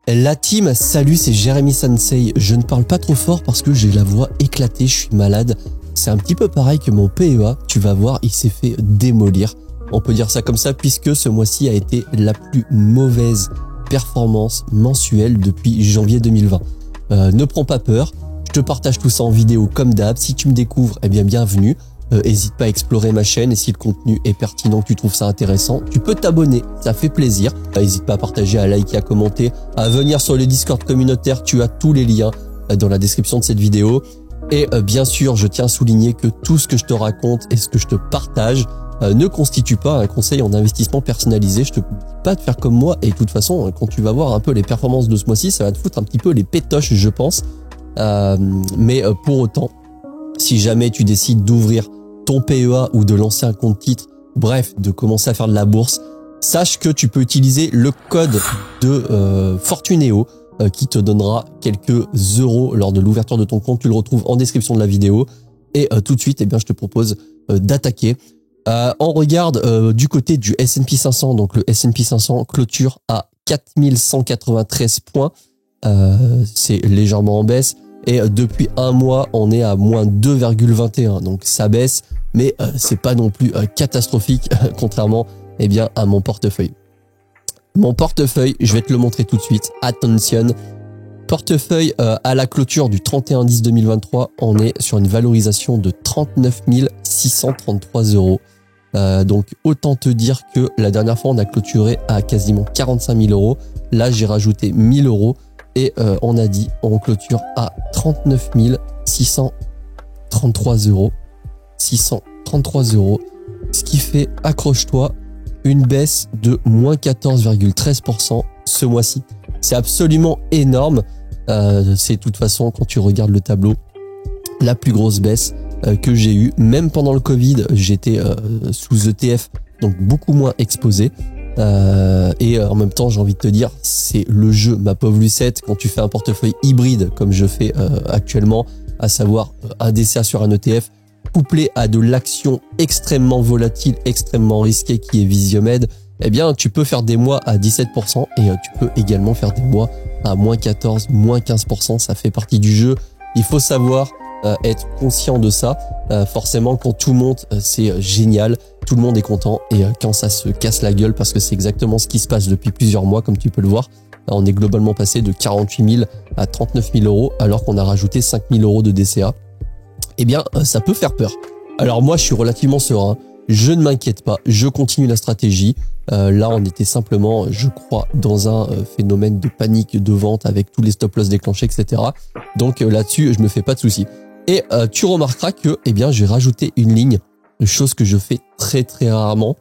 La team, salut, c'est Jérémy Sensei. Je ne parle pas trop fort parce que j'ai la voix éclatée, je suis malade. C'est un petit peu pareil que mon PEA, tu vas voir, il s'est fait démolir. On peut dire ça comme ça puisque ce mois-ci a été la plus mauvaise performance mensuelle depuis janvier 2020. Ne prends pas peur, je te partage tout ça en vidéo comme d'hab. Si tu me découvres, eh bien bienvenue. Hésite pas à explorer ma chaîne et si le contenu est pertinent, que tu trouves ça intéressant, tu peux t'abonner, ça fait plaisir. N'hésite pas à partager, à liker, à commenter, à venir sur le Discord communautaire, tu as tous les liens dans la description de cette vidéo. Et bien sûr, je tiens à souligner que tout ce que je te raconte et ce que je te partage ne constitue pas un conseil en investissement personnalisé. Je te dis pas de faire comme moi et de toute façon, quand tu vas voir un peu les performances de ce mois-ci, ça va te foutre un petit peu les pétoches, je pense. Mais pour autant, si jamais tu décides d'ouvrir ton PEA ou de lancer un compte titre, bref, de commencer à faire de la bourse, sache que tu peux utiliser le code de Fortunéo qui te donnera quelques euros lors de l'ouverture de ton compte. Tu le retrouves en description de la vidéo. Et tout de suite, eh bien, je te propose d'attaquer. On regarde du côté du S&P 500. Donc le S&P 500 clôture à 4193 points. C'est légèrement en baisse. Et depuis un mois, on est à moins 2,21. Donc ça baisse, mais c'est pas non plus catastrophique, contrairement eh bien, à mon portefeuille. Mon portefeuille, je vais te le montrer tout de suite. Attention. Portefeuille à la clôture du 31/10/2023, on est sur une valorisation de 39 633 euros. Donc autant te dire que la dernière fois, on a clôturé à quasiment 45 000 euros. Là, j'ai rajouté 1000 euros. Et on a dit, on clôture à 39 633 euros. 633 euros. Ce qui fait, accroche-toi, une baisse de moins 14,13% ce mois-ci. C'est absolument énorme. C'est de toute façon, quand tu regardes le tableau, la plus grosse baisse que j'ai eue. Même pendant le Covid, j'étais sous ETF, donc beaucoup moins exposé. Et en même temps, j'ai envie de te dire, c'est le jeu, ma pauvre Lucette, quand tu fais un portefeuille hybride comme je fais actuellement, à savoir un DCA sur un ETF, couplé à de l'action extrêmement volatile, extrêmement risquée qui est Visiomed, eh bien, tu peux faire des mois à 17% et tu peux également faire des mois à moins 14, moins 15%. Ça fait partie du jeu. Il faut savoir être conscient de ça. Forcément, quand tout monte, c'est génial. Tout le monde est content et quand ça se casse la gueule, parce que c'est exactement ce qui se passe depuis plusieurs mois, comme tu peux le voir. On est globalement passé de 48 000 à 39 000 euros alors qu'on a rajouté 5 000 euros de DCA. Eh bien, ça peut faire peur. Alors moi, je suis relativement serein. Je ne m'inquiète pas. Je continue la stratégie. Là, on était simplement, je crois, dans un phénomène de panique de vente avec tous les stop-loss déclenchés, etc. Donc là-dessus, je me fais pas de soucis. Et tu remarqueras que, eh bien, j'ai rajouté une ligne, chose que je fais très très rarement.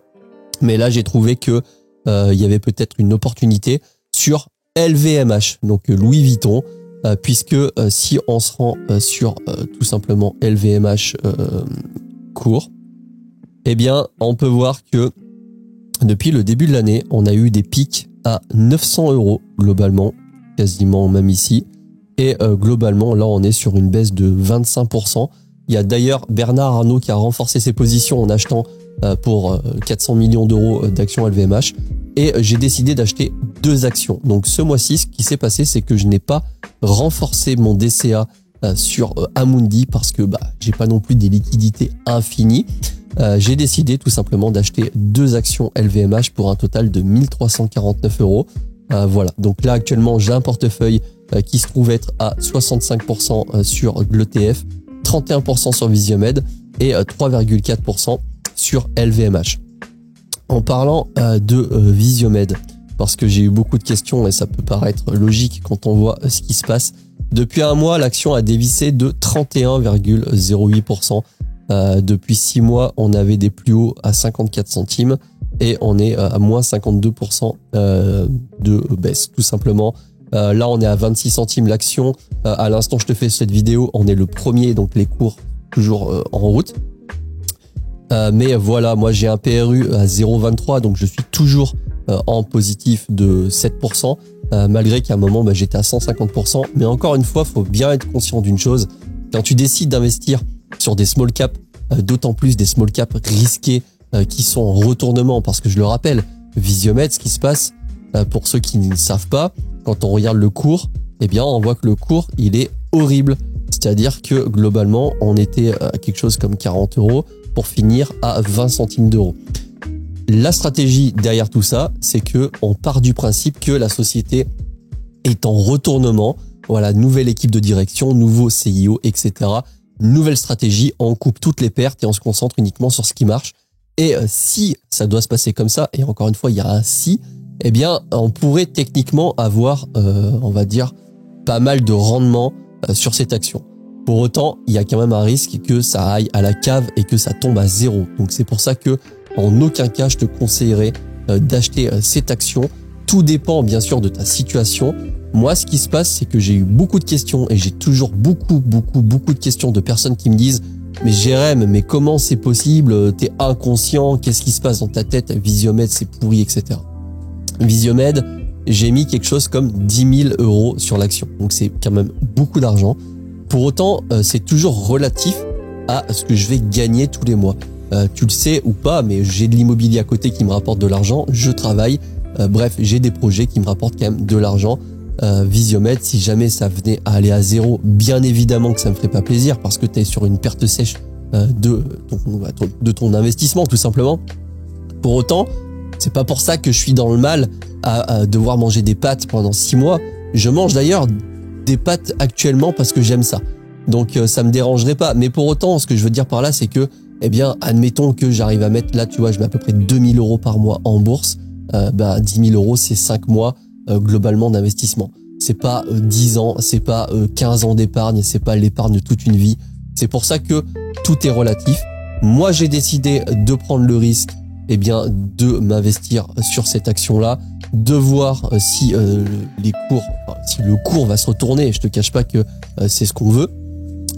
Mais là, j'ai trouvé que il y avait peut-être une opportunité sur LVMH, donc Louis Vuitton, puisque si on se rend sur tout simplement LVMH court, eh bien, on peut voir que depuis le début de l'année, on a eu des pics à 900 euros globalement, quasiment même ici. Et globalement, là, on est sur une baisse de 25%. Il y a d'ailleurs Bernard Arnault qui a renforcé ses positions en achetant pour 400 millions d'euros d'actions LVMH. Et j'ai décidé d'acheter 2 actions. Donc ce mois-ci, ce qui s'est passé, c'est que je n'ai pas renforcé mon DCA sur Amundi parce que j'ai pas non plus des liquidités infinies. J'ai décidé tout simplement d'acheter 2 actions LVMH pour un total de 1349 euros. Voilà, donc là actuellement j'ai un portefeuille qui se trouve être à 65% sur l'ETF, 31% sur Visiomed et 3,4% sur LVMH. En parlant de Visiomed, parce que j'ai eu beaucoup de questions et ça peut paraître logique quand on voit ce qui se passe. Depuis un mois, l'action a dévissé de 31,08%. Depuis 6 mois, on avait des plus hauts à 54 centimes et on est à moins 52% de baisse, tout simplement. Là, on est à 26 centimes l'action. À l'instant, je te fais cette vidéo, on est le premier, donc les cours toujours en route. Mais voilà, moi j'ai un PRU à 0,23, donc je suis toujours en positif de 7%, malgré qu'à un moment j'étais à 150%. Mais encore une fois, faut bien être conscient d'une chose. Quand tu décides d'investir sur des small caps, d'autant plus des small caps risqués qui sont en retournement, parce que je le rappelle, Visiomed, ce qui se passe, pour ceux qui ne savent pas, quand on regarde le cours, eh bien, on voit que le cours, il est horrible. C'est-à-dire que globalement, on était à quelque chose comme 40 € pour finir à 20 centimes d'euros. La stratégie derrière tout ça, c'est que on part du principe que la société est en retournement. Voilà, nouvelle équipe de direction, nouveau CIO, etc. Nouvelle stratégie, on coupe toutes les pertes et on se concentre uniquement sur ce qui marche. Et si ça doit se passer comme ça, et encore une fois, il y a un si, eh bien, on pourrait techniquement avoir, on va dire, pas mal de rendement sur cette action. Pour autant, il y a quand même un risque que ça aille à la cave et que ça tombe à zéro. Donc c'est pour ça que en aucun cas je te conseillerais d'acheter cette action. Tout dépend bien sûr de ta situation. Moi, ce qui se passe, c'est que j'ai eu beaucoup de questions et j'ai toujours beaucoup de questions de personnes qui me disent « Mais Jérém, mais comment c'est possible? T'es inconscient, qu'est-ce qui se passe dans ta tête? Visiomed, c'est pourri, etc. » Visiomed, j'ai mis quelque chose comme 10 000 € sur l'action. Donc c'est quand même beaucoup d'argent. Pour autant, c'est toujours relatif à ce que je vais gagner tous les mois. Tu le sais ou pas, mais j'ai de l'immobilier à côté qui me rapporte de l'argent, je travaille, bref, j'ai des projets qui me rapportent quand même de l'argent. Visiomed, si jamais ça venait à aller à zéro, bien évidemment que ça me ferait pas plaisir parce que tu es sur une perte sèche de ton investissement tout simplement. Pour autant, c'est pas pour ça que je suis dans le mal à devoir manger des pâtes pendant 6 mois. Je mange d'ailleurs des pâtes actuellement parce que j'aime ça. Donc ça me dérangerait pas. Mais pour autant, ce que je veux dire par là, c'est que, eh bien, admettons que j'arrive à mettre, là tu vois, je mets à peu près 2 000 € par mois en bourse. 10 000 €, c'est 5 mois globalement d'investissement. C'est pas 10 ans, c'est pas 15 ans d'épargne, c'est pas l'épargne de toute une vie. C'est pour ça que tout est relatif. Moi, j'ai décidé de prendre le risque, eh bien, de m'investir sur cette action-là, de voir si si le cours va se retourner. Je te cache pas que c'est ce qu'on veut.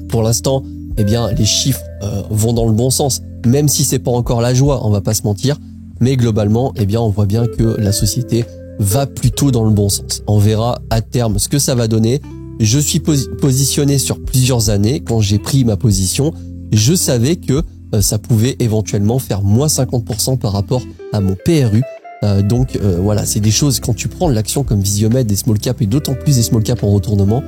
Pour l'instant, eh bien, les chiffres vont dans le bon sens, même si c'est pas encore la joie, on va pas se mentir. Mais globalement, eh bien, on voit bien que la société va plutôt dans le bon sens. On verra à terme ce que ça va donner. Je suis positionné sur plusieurs années. Quand j'ai pris ma position, je savais que ça pouvait éventuellement faire moins 50% par rapport à mon PRU. Donc voilà, c'est des choses, quand tu prends l'action comme Visiomed, des small cap et d'autant plus des small cap en retournement,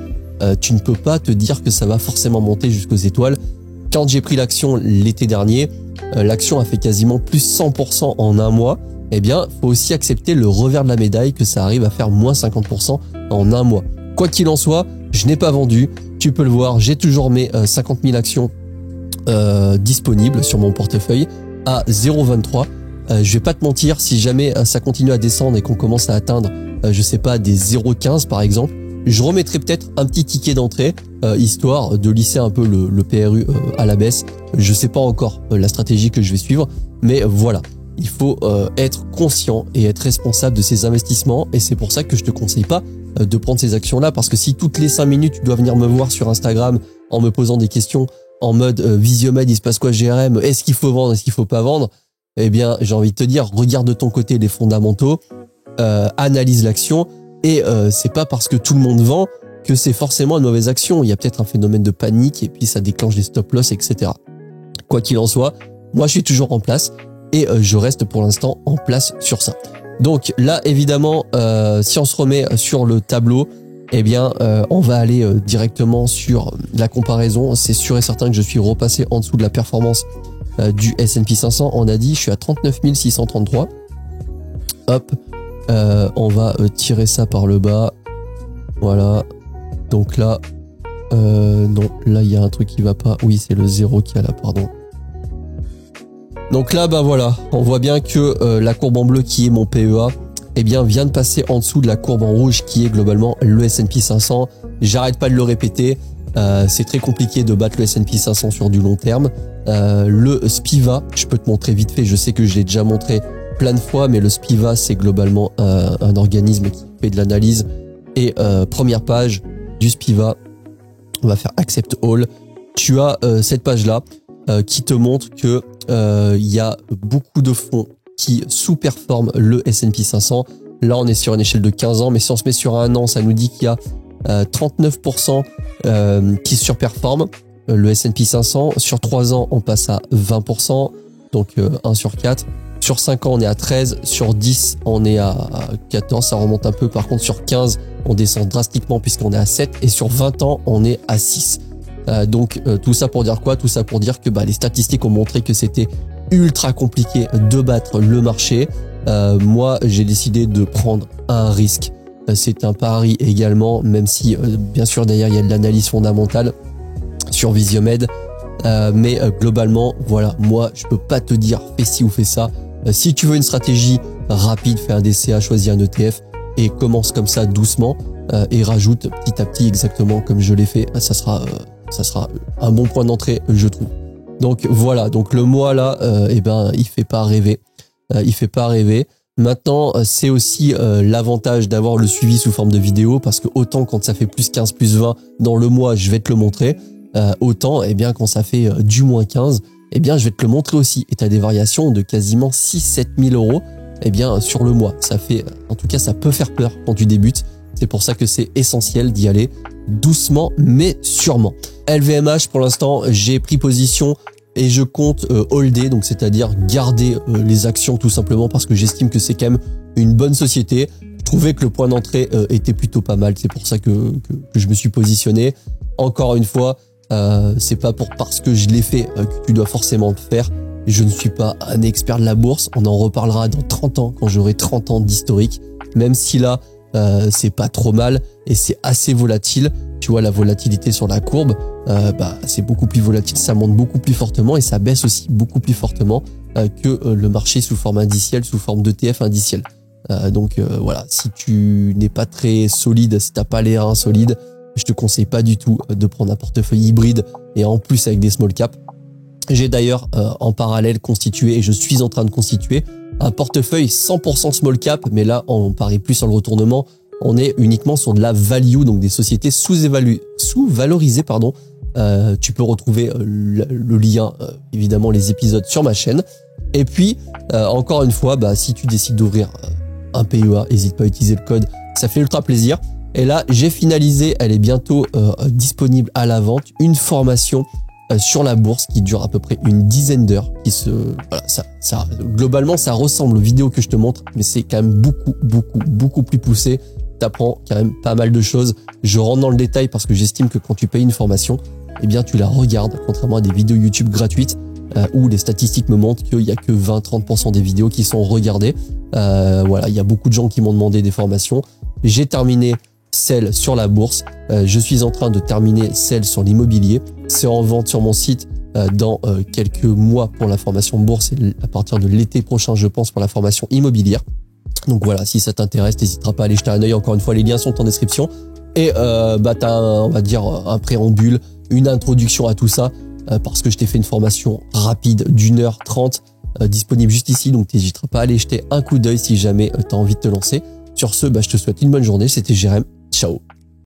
tu ne peux pas te dire que ça va forcément monter jusqu'aux étoiles. Quand j'ai pris l'action l'été dernier, l'action a fait quasiment plus 100% en un mois. Eh bien, faut aussi accepter le revers de la médaille que ça arrive à faire moins 50% en un mois. Quoi qu'il en soit, je n'ai pas vendu. Tu peux le voir, j'ai toujours mes 50 000 actions disponibles sur mon portefeuille à 0,23. Je vais pas te mentir, si jamais ça continue à descendre et qu'on commence à atteindre, je sais pas, des 0,15 par exemple, je remettrai peut-être un petit ticket d'entrée, histoire de lisser un peu le PRU à la baisse. Je sais pas encore la stratégie que je vais suivre, mais voilà. Il faut être conscient et être responsable de ses investissements, et c'est pour ça que je te conseille pas de prendre ces actions-là, parce que si toutes les 5 minutes tu dois venir me voir sur Instagram en me posant des questions en mode Visiomed, il se passe quoi GRM, est-ce qu'il faut vendre, est-ce qu'il faut pas vendre, eh bien j'ai envie de te dire, regarde de ton côté les fondamentaux, analyse l'action, et c'est pas parce que tout le monde vend que c'est forcément une mauvaise action. Il y a peut-être un phénomène de panique et puis ça déclenche des stop-loss, etc. Quoi qu'il en soit, moi je suis toujours en place et je reste pour l'instant en place sur ça. Donc là évidemment, si on se remet sur le tableau, eh bien on va aller directement sur la comparaison. C'est sûr et certain que je suis repassé en dessous de la performance du S&P 500. On a dit, je suis à 39 633. Hop, on va tirer ça par le bas. Voilà. Donc là, non, là il y a un truc qui va pas. Oui, c'est le 0 qui a là, pardon. Donc là, bah voilà, on voit bien que la courbe en bleu qui est mon PEA, eh bien, vient de passer en dessous de la courbe en rouge qui est globalement le S&P 500. J'arrête pas de le répéter. C'est très compliqué de battre le S&P 500 sur du long terme. Le SPIVA, je peux te montrer vite fait. Je sais que je l'ai déjà montré plein de fois, mais le SPIVA, c'est globalement un organisme qui fait de l'analyse. Et première page du SPIVA, on va faire Accept All. Tu as cette page-là qui te montre que il y a beaucoup de fonds qui sous-performent le S&P 500. Là, on est sur une échelle de 15 ans, mais si on se met sur un an, ça nous dit qu'il y a 39% qui surperforment le S&P 500. Sur 3 ans, on passe à 20%, donc 1 sur 4. Sur 5 ans, on est à 13. Sur 10, on est à 14. Ça remonte un peu. Par contre, sur 15, on descend drastiquement puisqu'on est à 7. Et sur 20 ans, on est à 6. Donc, tout ça pour dire quoi? Tout ça pour dire que les statistiques ont montré que c'était ultra compliqué de battre le marché. Moi, j'ai décidé de prendre un risque. C'est un pari également, même si, bien sûr, derrière, il y a de l'analyse fondamentale sur Visiomed. Mais globalement, voilà, moi, je peux pas te dire fais ci ou fais ça. Si tu veux une stratégie rapide, fais un DCA, choisis un ETF et commence comme ça doucement et rajoute petit à petit exactement comme je l'ai fait. Ça sera un bon point d'entrée, je trouve. Donc voilà, donc le mois là, il fait pas rêver. Il fait pas rêver. Maintenant, c'est aussi l'avantage d'avoir le suivi sous forme de vidéo parce que autant quand ça fait plus 15, plus 20 dans le mois, je vais te le montrer. Autant, quand ça fait du moins 15, je vais te le montrer aussi. Et tu as des variations de quasiment 6-7 000 euros, sur le mois. Ça fait, en tout cas, ça peut faire peur quand tu débutes. C'est pour ça que c'est essentiel d'y aller doucement, mais sûrement. LVMH, pour l'instant, j'ai pris position et je compte holder, donc c'est-à-dire garder les actions tout simplement parce que j'estime que c'est quand même une bonne société. Je trouvais que le point d'entrée était plutôt pas mal. C'est pour ça que je me suis positionné. Encore une fois, c'est pas parce que je l'ai fait que tu dois forcément le faire. Je ne suis pas un expert de la bourse. On en reparlera dans 30 ans quand j'aurai 30 ans d'historique. Même si là, c'est pas trop mal et c'est assez volatile. Tu vois la volatilité sur la courbe, c'est beaucoup plus volatile. Ça monte beaucoup plus fortement et ça baisse aussi beaucoup plus fortement que le marché sous forme indicielle, sous forme d'ETF indiciel. Donc voilà, si tu n'es pas très solide, si t'as pas les reins solides, je te conseille pas du tout de prendre un portefeuille hybride et en plus avec des small caps. J'ai d'ailleurs en parallèle constitué et je suis en train de constituer un portefeuille 100% small cap, mais là on parie plus sur le retournement. On est uniquement sur de la value, donc des sociétés sous-valorisées, pardon. Tu peux retrouver le lien, évidemment les épisodes sur ma chaîne. Et puis encore une fois, si tu décides d'ouvrir un PEA, n'hésite pas à utiliser le code, ça fait ultra plaisir. Et là, j'ai finalisé, elle est bientôt disponible à la vente, une formation sur la bourse qui dure à peu près une dizaine d'heures. Globalement, ça ressemble aux vidéos que je te montre, mais c'est quand même beaucoup plus poussé. T'apprends quand même pas mal de choses. Je rentre dans le détail parce que j'estime que quand tu payes une formation, tu la regardes, contrairement à des vidéos YouTube gratuites où les statistiques me montrent qu'il y a que 20-30% des vidéos qui sont regardées. Il y a beaucoup de gens qui m'ont demandé des formations. J'ai terminé celle sur la bourse. Je suis en train de terminer celle sur l'immobilier. C'est en vente sur mon site dans quelques mois pour la formation bourse et à partir de l'été prochain, je pense, pour la formation immobilière. Donc voilà, si ça t'intéresse, n'hésiteras pas à aller jeter un œil. Encore une fois, les liens sont en description. Et t'as on va dire un préambule, une introduction à tout ça, parce que je t'ai fait une formation rapide d'1h30 disponible juste ici. Donc n'hésiteras pas à aller jeter un coup d'œil si jamais t'as envie de te lancer. Sur ce, je te souhaite une bonne journée. C'était Jérém. Ciao.